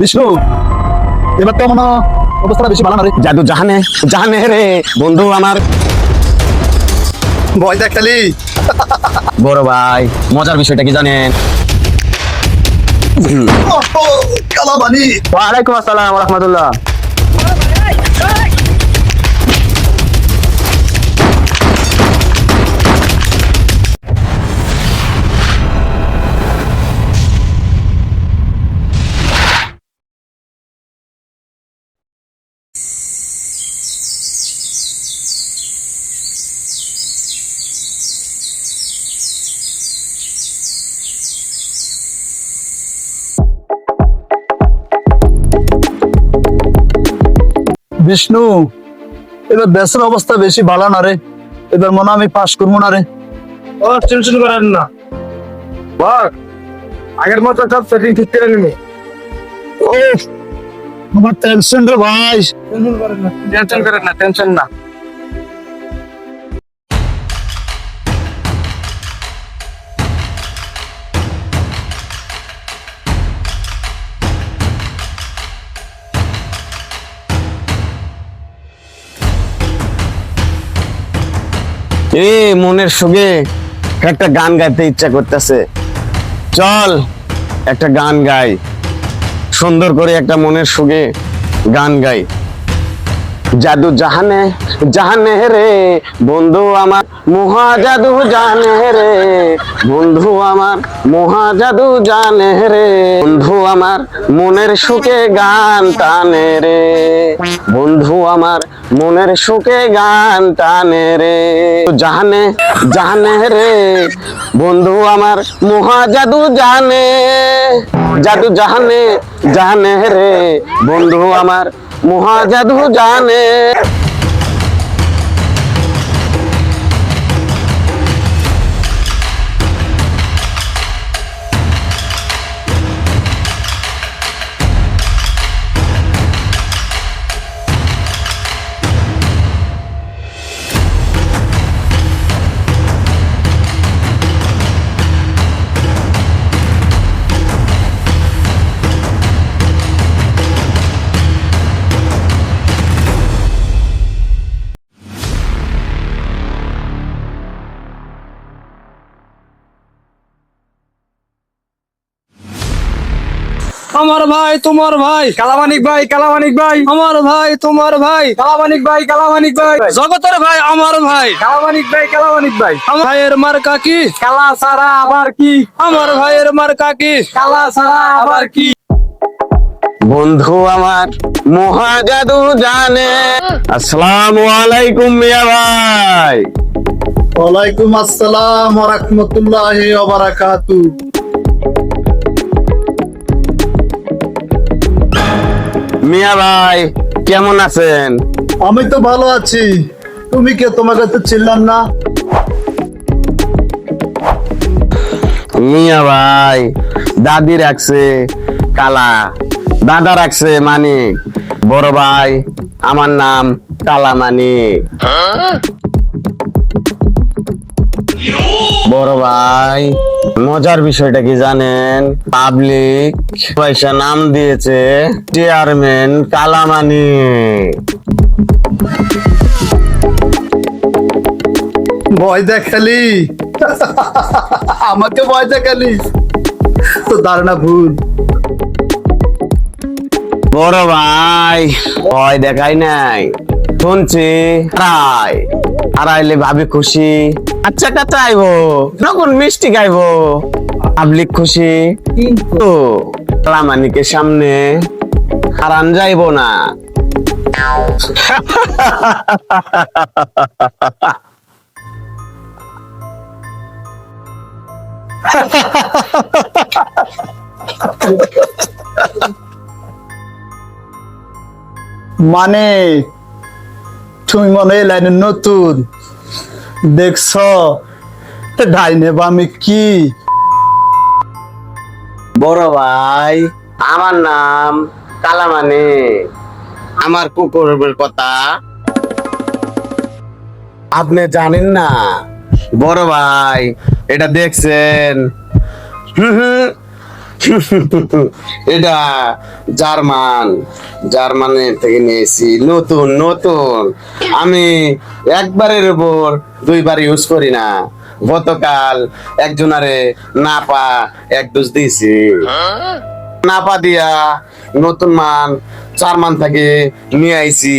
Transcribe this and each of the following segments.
বিষ্ণু, এবার তো মনে অবস্থাটা বেশি ভালো না রে। জাদু জাহানে জাহানে রে বন্ধু আমার। ভয় দেখালি। বড় ভাই, মজার বিষয়টা কি জানেন? কালাবানি। ওয়ালাইকুম আসসালাম ওয়া রাহমাতুল্লাহ। বিষ্ণু, এবার দেশের অবস্থা বেশি ভালো না রে। এবার মনে হয় আমি পাস করবো না রে। ও টেনশন করেন না বস, আগের মতো সব সেটিং ঠিক করে নিবো। আমার টেনশন রে ভাই। টেনশন করেন না, টেনশন না। এ মনের সুগে একটা গান গাইতে ইচ্ছা করতেছে। চল একটা গান গাই, সুন্দর করে একটা মনের সুগে গান গাই। জাদু জাহানে জাহানে রে বন্ধু আমার, মহা জাদু জানে রে বন্ধু আমার, মহা জাদু জানে রে বন্ধু আমার, মনের সুখে গান টানে রে বন্ধু আমার, মনের সুখে গান টানে রে। জাহানে জাহানে রে বন্ধু আমার, মহা জাদু জানে, জাদু জাহানে জানে রে বন্ধু আমার, মহা জাদু জানে। আমার ভাই তোমার ভাই কালামানিক ভাই, কালামানিক ভাই আমার ভাই, তোমার ভাই কালামানিক ভাই, কালামানিক ভাই জগতের ভাই আমার ভাই, কালামানিক ভাই, কালামানিক ভাই। আমার ভাইয়ের মার্কা কি? কালা ছাড়া আবার কি? আমার ভাইয়ের মার্কা কি? কালা ছাড়া আবার কি? বন্ধু আমার মহা জাদু জানে। আসসালামু আলাইকুম মিয়া ভাই। ওয়ালাইকুম আসসালাম ওয়া রাহমাতুল্লাহি ওয়া বারাকাতু। মিয়া ভাই কেমন আছেন? আমি তো ভালো আছি। তুমি কে? তোমাকে তো চিনলাম না। মিয়া ভাই দাদি রাখছে কালা, দাদা রাখছে মানিক, বড় ভাই আমার নাম কালা মানিক। বড় ভাই মজার বিষয়টা কি জানেন? পাবলিক পয়সা নাম দিয়েছে চেয়ারম্যান কালা মানিক। ভয় দেখালি। আমাকে ভয় দেখালি, তো ধারণা ভুল। বড় ভাই ভয় দেখাই নাই, শুনছি আড়াই আড়াইলে ভাবি খুশি। আচ্ছা কাচ্চা আইবো, নকুন মিষ্টি গাইবো, পাবলিক খুশি, কিন্তু কালামানিকের সামনে হারান যাইবো না। মানে তুমি মনে হয় লাইনে নতুন, দেখছ ডাইনে বামে কি? বড় ভাই আমার নাম কালামানিক, আমার কুকুরের কথা আপনি জানেন না? বড় ভাই এটা দেখছেন? এটা জার্মানের থেকে নিয়েছি, নতুন নতুন। আমি একবারের উপর দুইবার ইউজ করি না। গতকাল একজনারে নাপা এক ডোজ দিয়েছি। নাপা দিয়া নতুন মান জার্মান থেকে নিয়ে আইছি।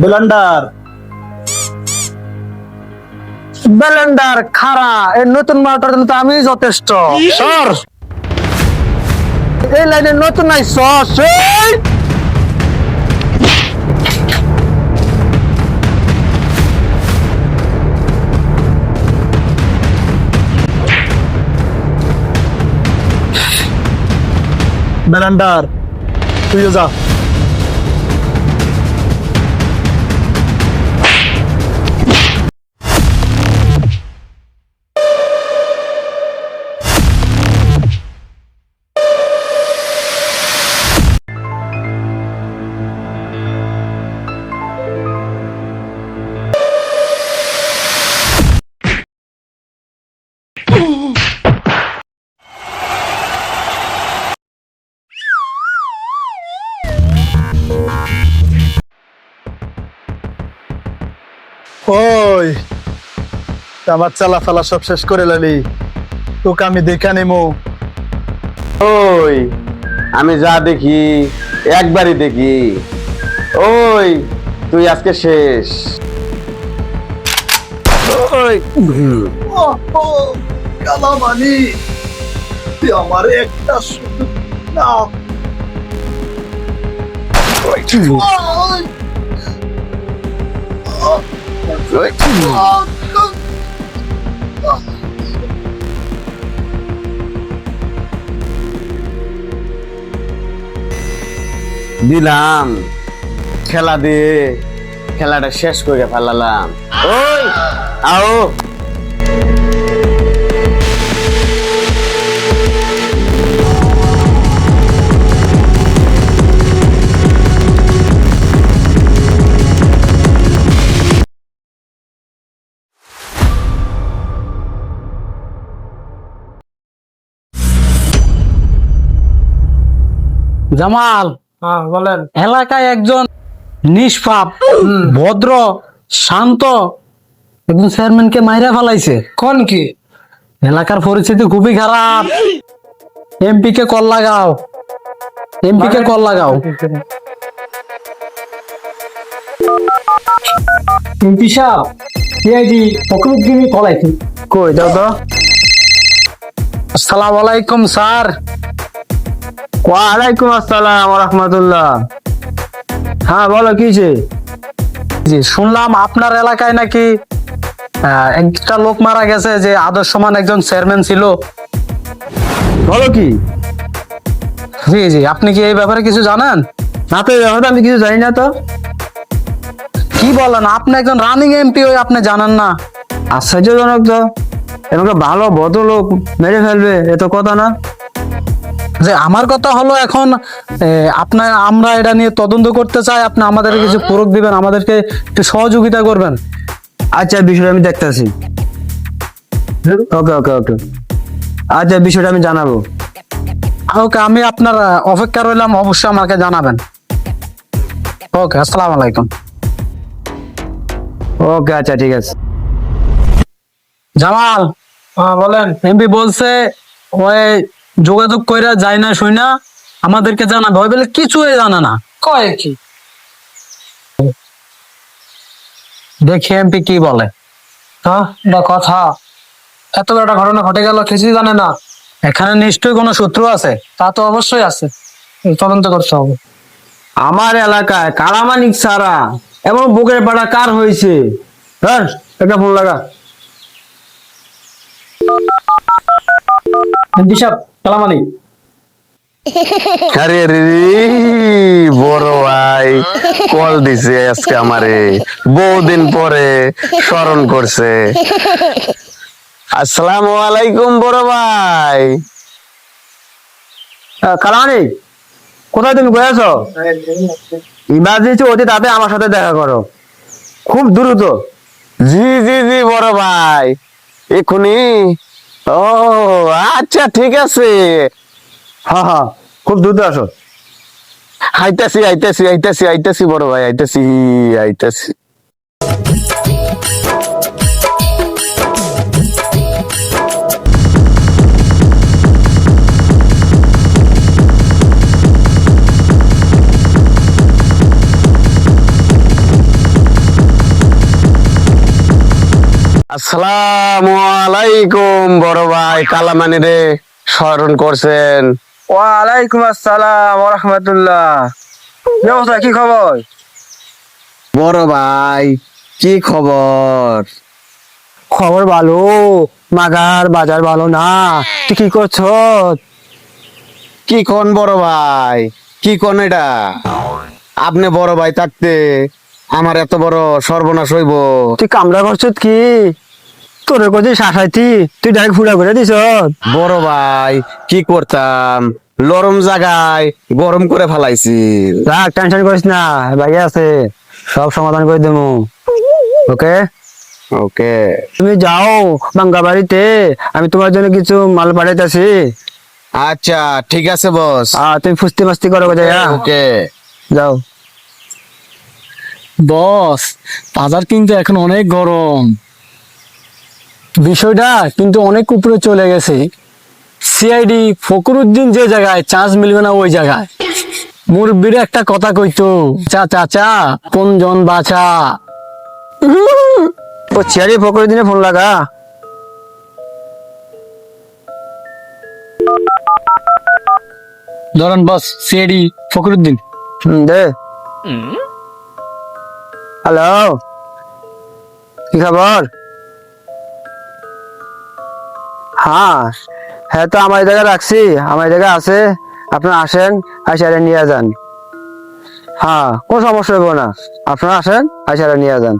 ব্লেন্ডার ব্লেন্ডার খারা, এই নতুন মালটার জন্য তো আমি যথেষ্ট। সর, এই লাইনে নতুন নাই সস। ব্লেন্ডার তুইও যা। ওই আমার চালাফালা সব শেষ করে লালি, তোকে আমি দেখা নেমো। ওই আমি যা দেখি একবারই দেখি। ওই তুই আজকে শেষ। ওই কালামানি, তুই আমার একটা শুধু নাম। দিলাম খেলা দিয়ে খেলাটা শেষ করে ফেলালাম। ওই আও জামাল, বলেন। এলাকায় একজন নিষ্পাপ, ভদ্র, শান্ত একজন চেয়ারম্যানকে মাইরা ফেলাইছে। কোন কি? এলাকার পরিস্থিতি খুবই খারাপ। এমপি কে কল লাগাও, এমপি কে কল লাগাও। এমপি সাহেব, সিআইডি ফখরুদ্দিন ফলাইছে। কই দাও তো। আসসালামু আলাইকুম স্যার। ওয়ালাইকুম আসসালাম ওয়া রাহমাতুল্লাহ। হ্যাঁ বলো, কি হয়েছে? জি, শুনলাম আপনার এলাকায় নাকি একটা লোক মারা গেছে যে আদর্শমান একজন চেয়ারম্যান ছিল। বলো কি? জি জি, আপনি কি এই ব্যাপারে কিছু জানেন? না তো, এই ব্যাপারে আমি কিছু জানি না। তো কি বলেন, আপনি একজন রানিং এমপি হয়ে আপনি জানেন না? আশ্চর্যজনক তো, এমন ভালো ভদ্রলোক মেরে ফেলবে, এ তো কথা না। যে আমার কথা হলো, এখন আপনার আমরা এটা নিয়ে তদন্ত করতে চাই, আপনি আমাদের কিছু প্রুফ দিবেন, আমাদেরকে একটু সহযোগিতা করবেন। আচ্ছা, বিষয়টা আমি দেখতেছি। ওকে ওকে ওকে, আচ্ছা বিষয়টা আমি জানাবো। ওকে, আমি আপনার অপেক্ষা রইলাম, অবশ্যই আমাকে জানাবেন। ওকে, আসসালামু আলাইকুম। ওকে, আচ্ছা ঠিক আছে। জামাল, বলেন। এমপি বলছে ওই যোগাযোগ কইরা যায় না, শুই না আমাদেরকে জানাবে। ওই বলে কিছুই জানা না, কয় কি? দেখি এমপি কি বলে। হ্যাঁ, এটা কথা। এত বড় একটা ঘটনা ঘটে গেল, কিছুই জানে না। এখানে নিশ্চয়ই কোনো শত্রু আছে। তা তো অবশ্যই আছে, তদন্ত করতে হবে। আমার এলাকায় কালামানিক ছাড়া এমন বুকের পাড়া কার হয়েছে? হ্যাঁ, একটা ফোন লাগা। দিশাব কালামানিক। আরে রে, বড় ভাই কল দিছে আজকে আমারে, বহুদিন পরে স্মরণ করছে। আসসালামু আলাইকুম বড় ভাই। কালামানিক, কোথায় তুমি গেছ? ইমার্জেন্সি অতি তাতে আমার সাথে দেখা করো, খুব দ্রুত। জি জি জি বড় ভাই, এখনই ও আচ্ছা ঠিক আছে। হ্যাঁ হ্যাঁ, খুব দ্রুত আসো। আইতাছি আইতাছি আইতাছি আইতাছি বড় ভাই, আইতাছি আইতাছি। আসসালামু আলাইকুম বড় ভাই, কালামানি রে স্মরণ করছেন? ওয়ালাইকুম আসসালাম ওয়া রাহমাতুল্লাহ। কি অবস্থা, কি খবর? বড় ভাই কি খবর? খবর ভালো, মাগার বাজার ভালো না। তুই কি করছ? কি কোন বড় ভাই, কি কোন এটা? আপনি বড় ভাই থাকতে আমার এত বড় সর্বনাশ হইব? তুই কামড়া করছ কি? তোরে কোথায় শাসাইতি, তুই ডাইরেক্ট ফুড়া করে দিছ। বড় ভাই কি করতাম, লরম জায়গায় গরম করে ফেলাইছি। রাখ, টেনশন করিস না, বাইরে আছে, সব সমাধান করে দেবো। ওকে, ওকে তুমি যাও বাঙ্গা বাড়িতে, আমি তোমার জন্য কিছু মাল পাঠাইতেছি। আচ্ছা ঠিক আছে বস। তুমি ফুস্তি মাস্তি করো কোথায়, ওকে যাও। বস, বাজার কিন্তু এখন অনেক গরম। বিষয়টা কিন্তু অনেক উপরে চলে গেছে। সিআইডি ফকরুদ্দিন যে জায়গায়, চান্স মিলবে না ওই জায়গায়। মুরব্বীর একটা কথা কইতো, চা চাচা কোন জন বাছা। ও চেয়ারি ফকরের দিনে ফোন লাগা। ধরেন বস, সিআইডি ফকরুদ্দিন। দে। হ্যালো, কি খবর? হ্যাঁ হ্যাঁ, তো আমার জায়গায় রাখছি, আমার জায়গায় আছে, আপনারা আসেন, আইসারে নিয়ে যান। হ্যাঁ, কোনো সমস্যা হইব না, আপনারা আসেন, আইসারে নিয়ে যান।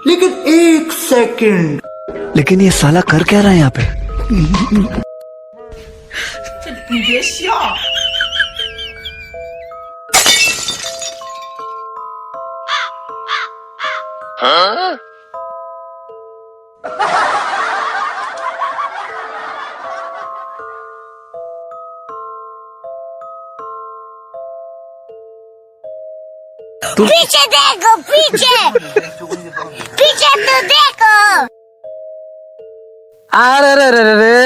लेकिन एक सेकंड, लेकिन ये साला कर क्या रहा है यहाँ पे? पीछे देखो, पीछे पीछे तो देखो। আরে রে রে রে রে,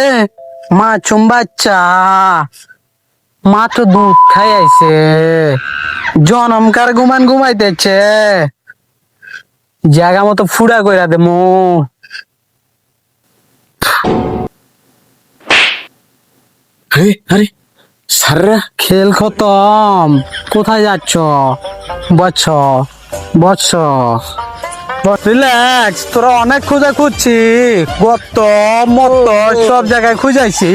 মা চুম্বাচ্চা, মা তো দুধ খাই আইছে, জনমকার ঘুমান ঘুমাইতেছে, জায়গা মতো ফুড়া কইরা দে মো। আরে সাররা খেল খতম, কোথায় যাচ্ছ? বচ্চ বচ্চ, রিল্যাক্স, তোরা অনেক খোঁজা খুঁজছি, গত মত সব জায়গায় খুঁজাইছি।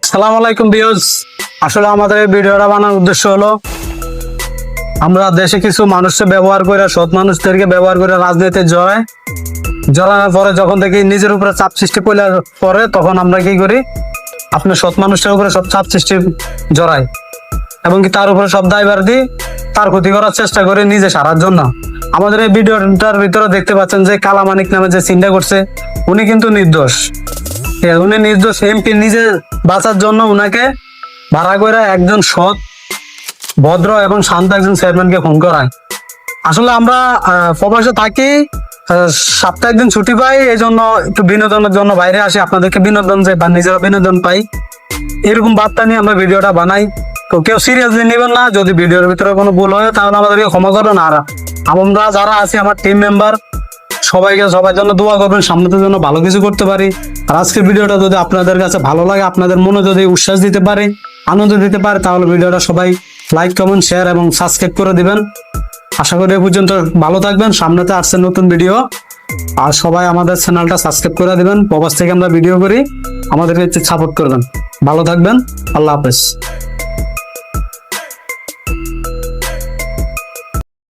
সালাম আলাইকুম ভিউয়ার্স। আসলে আমাদের এই ভিডিওটা বানানোর উদ্দেশ্য হলো, আমরা দেশে কিছু মানুষকে ব্যবহার করে, সৎ মানুষদেরকে ব্যবহার করে রাজনীতিতে জড়ানোর পরে যখন দেখি নিজের উপরে চাপ সৃষ্টি পরে, তখন আমরা কি করি, আপনার সৎ মানুষের উপরে সব চাপ সৃষ্টি জড়াই এবং কি তার উপরে সব দায়ভার দিই, তার ক্ষতি করার চেষ্টা করি নিজে সারার জন্য। আমাদের এই ভিডিওটার ভিতরে দেখতে পাচ্ছেন যে কালামানিক নামে যে চিন্তা করছে, উনি কিন্তু নির্দোষ। উনি নির্দোষ, এমপি নিজে বাঁচার জন্য উনাকে ভাড়া করে একজন সৎ, ভদ্র এবং শান্ত একজন চেয়ারম্যানকে ফোন করায়। আসলে আমরা প্রবাসে থাকি, সপ্তাহে একদিন ছুটি পাই, এই জন্য একটু বিনোদনের জন্য বাইরে আসি, আপনাদেরকে বিনোদন যে বা নিজেরা বিনোদন পাই, এরকম বার্তা নিয়ে আমরা ভিডিওটা বানাই। তো কেউ সিরিয়াসলি নেবেন না, যদি ভিডিওর ভিতরে কোনো ভুল হয় তাহলে আমাদেরকে ক্ষমা করবেন। আর আমরা যারা আছি, আমার টিম মেম্বার, সবার জন্য দোয়া করবেন, সামনের জন্য ভালো কিছু করতে পারি। আর আজকের ভিডিওটা যদি আপনাদের কাছে ভালো লাগে, আপনাদের মনে যদি উচ্ছ্বাস দিতে পারে, আনন্দ দিতে পারে, তাহলে ভিডিওটা সবাই লাইক, কমেন্ট, শেয়ার এবং সাবস্ক্রাইব করে দিবেন। আশা করি এ পর্যন্ত ভালো থাকবেন। সামনেতে আসছে নতুন ভিডিও, আর সবাই আমাদের চ্যানেলটা সাবস্ক্রাইব করে দিবেন। প্রবাস থেকে আমরা ভিডিও করি, আমাদেরকে সাপোর্ট করবেন। ভালো থাকবেন, আল্লাহ হাফেজ।